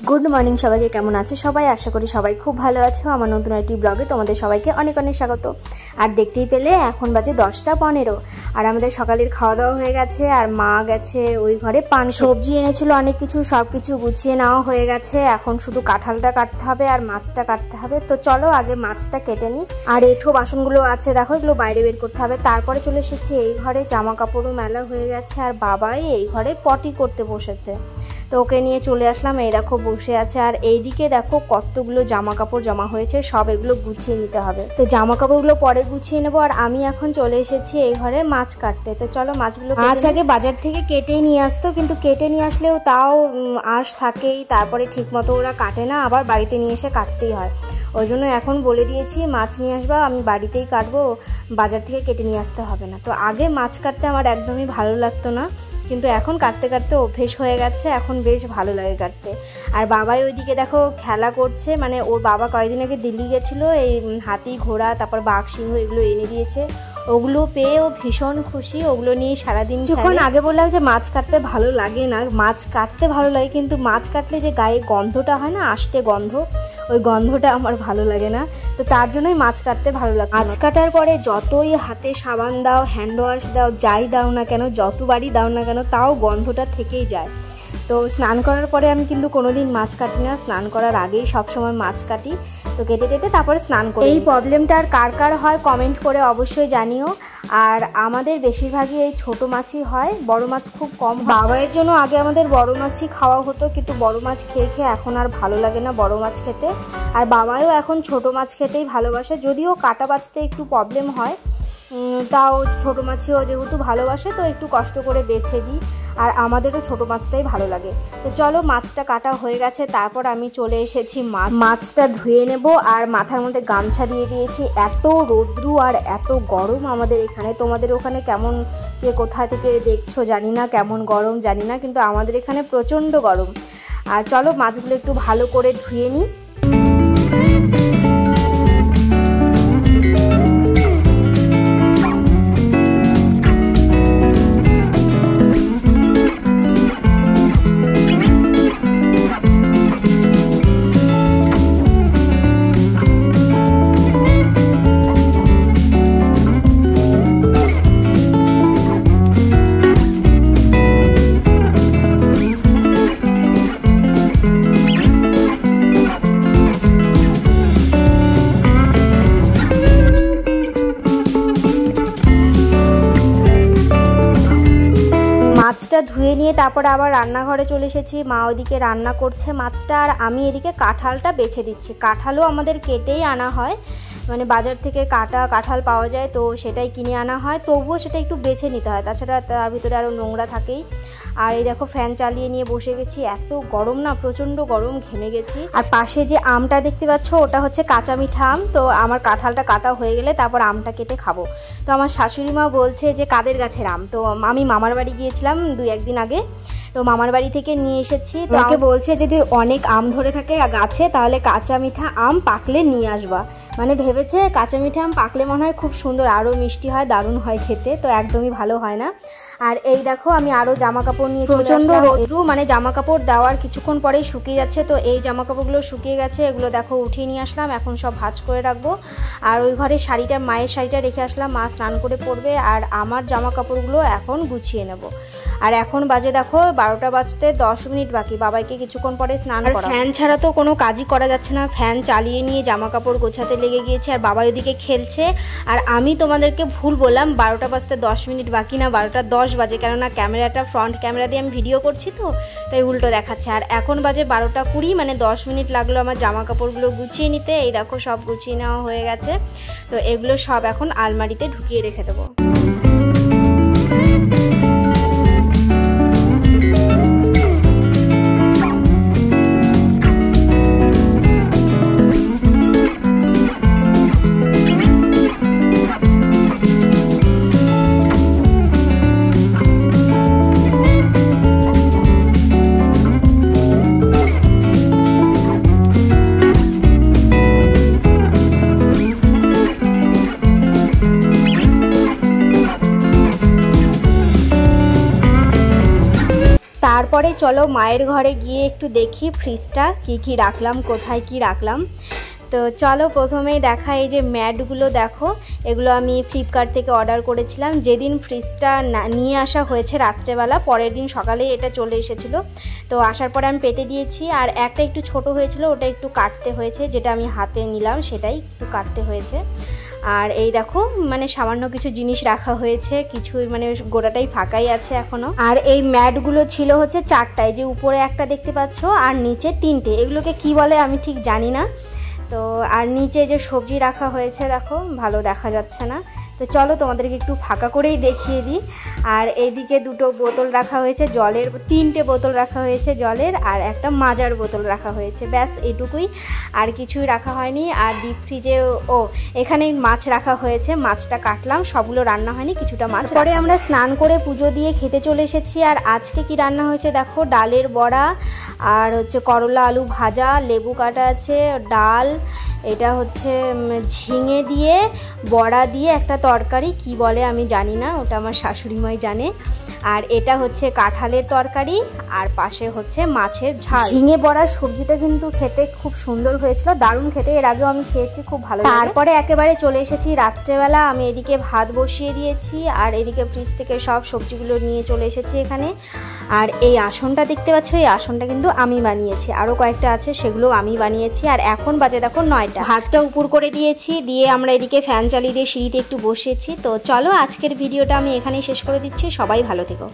Good morning সবাইকে, কেমন আছে সবাই? আশা করি সবাই খুব ভালো আছো। আমার নতুন একটি ব্লগে তোমাদের সবাইকে অনেক অনেক স্বাগত। আর দেখতেই পেলে এখন বাজে 10:15 আর আমাদের সকালের খাওয়া দাওয়া হয়ে গেছে। আর মা গেছে ওই ঘরে পান, সবজি এনেছিল অনেক কিছু, সব কিছু গুছিয়ে নেওয়া হয়ে গেছে। এখন শুধু কাঁঠালটা কাটতে হবে আর মাছটা কাটতে হবে। তো চলো আগে মাছটা কেটে নিই। আর এঁঠো বাসনগুলো আছে দেখো, এগুলো বাইরে বের করতে হবে। তারপরে চলে এসেছি এই ঘরে, জামা কাপড়ও মেলা হয়ে গেছে। আর বাবাই এই ঘরে পটি করতে বসেছে, তো ওকে নিয়ে চলে আসলাম। এই দেখো বসে আছে। আর এইদিকে দেখো কতগুলো জামা কাপড় জমা হয়েছে, সব এগুলো গুছিয়ে নিতে হবে। তো জামা কাপড়গুলো পরে গুছিয়ে নেবো। আর আমি এখন চলে এসেছি এই ঘরে মাছ কাটতে। তো চলো মাছগুলো, মাছ আগে বাজার থেকে কেটেই নিয়ে আসতো, কিন্তু কেটে নিয়ে আসলেও তাও আঁশ থাকেই, তারপরে ঠিক মতো ওরা কাটে না, আবার বাড়িতে নিয়ে এসে কাটতেই হয়। ওই জন্য এখন বলে দিয়েছি মাছ নিয়ে আসবা, আমি বাড়িতেই কাটবো, বাজার থেকে কেটে নিয়ে আসতে হবে না। তো আগে মাছ কাটতে আমার একদমই ভালো লাগতো না, কিন্তু এখন কাটতে কাটতে অভ্যেস হয়ে গেছে, এখন বেশ ভালো লাগে কাটতে। আর বাবাই ওইদিকে দেখো খেলা করছে, মানে ওর বাবা কয়েকদিন আগে দিল্লি গেছিলো, এই হাতি ঘোড়া তারপর বাঘ সিংহ এগুলো এনে দিয়েছে, ওগুলো পেয়ে ও ভীষণ খুশি, ওগুলো নিয়ে সারাদিন। যখন আগে বললাম যে মাছ কাটতে ভালো লাগে না, মাছ কাটতে ভালো লাগে, কিন্তু মাছ কাটলে যে গায়ে গন্ধটা হয় না, আষ্টে গন্ধ, ওই গন্ধটা আমার ভালো লাগে না। তো তার জন্যই মাছ কাটতে ভালো লাগে। মাছ কাটার পরে যতই হাতে সাবান দাও, হ্যান্ড ওয়াশ দাও, যাই দাও না কেন, যতবারই দাও না কেন, তাও গন্ধটা থেকেই যায়। তো স্নান করার পরে আমি কিন্তু কোনোদিন মাছ কাটি না, স্নান করার আগেই সবসময় মাছ কাটি। তো কেটে টেটে তারপরে স্নান করি। এই প্রবলেমটা আর কার কার হয় কমেন্ট করে অবশ্যই জানিও। আর আমাদের বেশিরভাগই এই ছোট মাছই হয়, বড় মাছ খুব কম। বাবাইয়ের জন্য আগে আমাদের বড় মাছই খাওয়া হতো, কিন্তু বড় মাছ খেয়ে খেয়ে এখন আর ভালো লাগে না বড় মাছ খেতে। আর বাবাইও এখন ছোট মাছ খেতেই ভালোবাসে, যদিও কাটা বাছতে একটু প্রবলেম হয়, তাও ছোটো মাছও যেহেতু ভালোবাসে তো একটু কষ্ট করে বেছে দিই। আর আমাদেরও ছোটো মাছটাই ভালো লাগে। তো চলো মাছটা কাটা হয়ে গেছে, তারপর আমি চলে এসেছি মাছটা ধুয়ে নেব। আর মাথার মধ্যে গামছা দিয়ে দিয়েছি। এত রৌদ্রু আর এত গরম আমাদের এখানে, তোমাদের ওখানে কেমন, কে কোথা থেকে দেখছো জানি না, কেমন গরম জানি না, কিন্তু আমাদের এখানে প্রচণ্ড গরম। আর চলো মাছগুলো একটু ভালো করে ধুয়ে নিই। মাছটা ধুয়ে নিয়ে তারপরে আবার রান্নাঘরে চলে এসেছি। মা ওইদিকে রান্না করছে মাছটা, আর আমি এদিকে কাঁঠালটা বেছে দিচ্ছি। কাঁঠালও আমাদের কেটেই আনা হয়, মানে বাজার থেকে কাটা কাঁঠাল পাওয়া যায়, তো সেটাই কিনে আনা হয়, তবুও সেটা একটু বেছে নিতে হয়, তাছাড়া তার ভিতরে আরও নোংরা থাকেই। আর এই দেখো ফ্যান চালিয়ে নিয়ে বসে গেছি, এত গরম না, প্রচণ্ড গরম, ঘেমে গেছি। আর পাশে যে আমটা দেখতে পাচ্ছ, ওটা হচ্ছে কাঁচা মিঠা আম। তো আমার কাঁঠালটা কাটা হয়ে গেলে তারপর আমটা কেটে খাবো। তো আমার শাশুড়ি মা বলছে যে কাদের গাছের আম। তো আমি মামার বাড়ি গিয়েছিলাম 2-1 দিন আগে, তো মামার বাড়ি থেকে নিয়ে এসেছি। তো আমাকে বলছে যদি অনেক আম ধরে থাকে গাছে, তাহলে কাঁচা মিঠা আম পাকলে নিয়ে আসবা। মানে ভেবেছে কাঁচা মিঠা আম পাকলে মনে হয় খুব সুন্দর, আরও মিষ্টি হয়, দারুণ হয় খেতে, তো একদমই ভালো হয় না। আর এই দেখো আমি আরও জামা কাপড় নিয়ে, প্রচণ্ড রোদ্রু, মানে জামা কাপড় দেওয়ার কিছুক্ষণ পরেই শুকিয়ে যাচ্ছে। তো এই জামা কাপড়গুলো শুকিয়ে গেছে, এগুলো দেখো উঠিয়ে নিয়ে আসলাম, এখন সব ভাঁজ করে রাখবো। আর ওই ঘরে শাড়িটা, মায়ের শাড়িটা রেখে আসলাম, মা স্নান করে পরবে। আর আমার জামা কাপড়গুলো এখন গুছিয়ে নেব। আর এখন বাজে দেখো 12টা বাজতে 10 মিনিট বাকি, বাবাইকে কিছুক্ষণ পরে স্নান করা। ফ্যান ছাড়া তো কোনো কাজই করা যাচ্ছে না, ফ্যান চালিয়ে নিয়ে জামা কাপড় গোছাতে লেগে গিয়েছে। আর বাবা ওইদিকে খেলছে। আর আমি তোমাদেরকে ভুল বললাম, 12টা বাজতে 10 মিনিট বাকি না, 12টা 10 বাজে, কেননা ক্যামেরাটা ফ্রন্ট ক্যামেরা দিয়ে আমি ভিডিও করছি, তো তাই উল্টো দেখাচ্ছে। আর এখন বাজে 12টা 20, মানে 10 মিনিট লাগলো আমার জামা কাপড়গুলো গুছিয়ে নিতে। এই দেখো সব গুছিয়ে নেওয়া হয়ে গেছে। তো এগুলো সব এখন আলমারিতে ঢুকিয়ে রেখে দেবো। তারপরে চলো মায়ের ঘরে গিয়ে একটু দেখি ফ্রিজটা কি রাখলাম, কোথায় কি রাখলাম। তো চলো প্রথমেই দেখা, এই যে ম্যাটগুলো দেখো, এগুলো আমি ফ্লিপকার্ট থেকে অর্ডার করেছিলাম। যেদিন ফ্রিজটা নিয়ে আসা হয়েছে রাত্রেবেলা, পরের দিন সকালে এটা চলে এসেছিলো। তো আসার পরে আমি পেতে দিয়েছি, আর একটা একটু ছোট হয়েছিল, ওটা একটু কাটতে হয়েছে, যেটা আমি হাতে নিলাম সেটাই একটু কাটতে হয়েছে। আর এই দেখো মানে সামান্য কিছু জিনিস রাখা হয়েছে, কিছুই মানে গোটাটাই ফাঁকাই আছে এখনো। আর এই ম্যাটগুলো ছিল হচ্ছে 4টায়, যে উপরে একটা দেখতে পাচ্ছ আর নিচে 3টে, এগুলোকে কি বলে আমি ঠিক জানি না। তো আর নিচে যে সবজি রাখা হয়েছে দেখো, ভালো দেখা যাচ্ছে না, তো চলো তোমাদেরকে একটু ফাঁকা করেই দেখিয়ে দিই। আর এইদিকে 2টো বোতল রাখা হয়েছে জলের, 3টে বোতল রাখা হয়েছে জলের, আর একটা মাজার বোতল রাখা হয়েছে, ব্যাস এটুকুই, আর কিছুই রাখা হয়নি। আর ডিপ ফ্রিজে এখানেই মাছ রাখা হয়েছে, মাছটা কাটলাম, সবগুলো রান্না হয়নি, কিছুটা মাছ। পরে আমরা স্নান করে পুজো দিয়ে খেতে চলে এসেছি। আর আজকে কি রান্না হয়েছে দেখো, ডালের বড়া, আর হচ্ছে করলা আলু ভাজা, লেবু কাটা আছে, ডাল, এটা হচ্ছে ঝিঙে দিয়ে বড়া দিয়ে একটা তরকারি, কি বলে আমি জানি না, ওটা আমার শাশুড়িমাই জানে। আর এটা হচ্ছে কাঁঠালের তরকারি, আর পাশে হচ্ছে মাছের ঝাল। ঝিঙে বড়ার সবজিটা কিন্তু খেতে খুব সুন্দর হয়েছিল, দারুণ খেতে, এর আগেও আমি খেয়েছি, খুব ভালো। তারপরে একেবারে চলে এসেছি রাত্রেবেলা, আমি এদিকে ভাত বসিয়ে দিয়েছি, আর এদিকে ফ্রিজ থেকে সব সবজিগুলো নিয়ে চলে এসেছি এখানে। আর এই আসনটা দেখতে পাচ্ছ, এই আসনটা কিন্তু আমি বানিয়েছি, আরও কয়েকটা আছে সেগুলো আমি বানিয়েছি। আর এখন বাজে দেখো 9টা, ভাতটা উপর করে দিয়েছি, দিয়ে আমরা এদিকে ফ্যান চালিয়ে দিয়ে সিঁড়িতে একটু বসেছি। তো চলো আজকের ভিডিওটা আমি এখানেই শেষ করে দিচ্ছি, সবাই ভালো থেকো।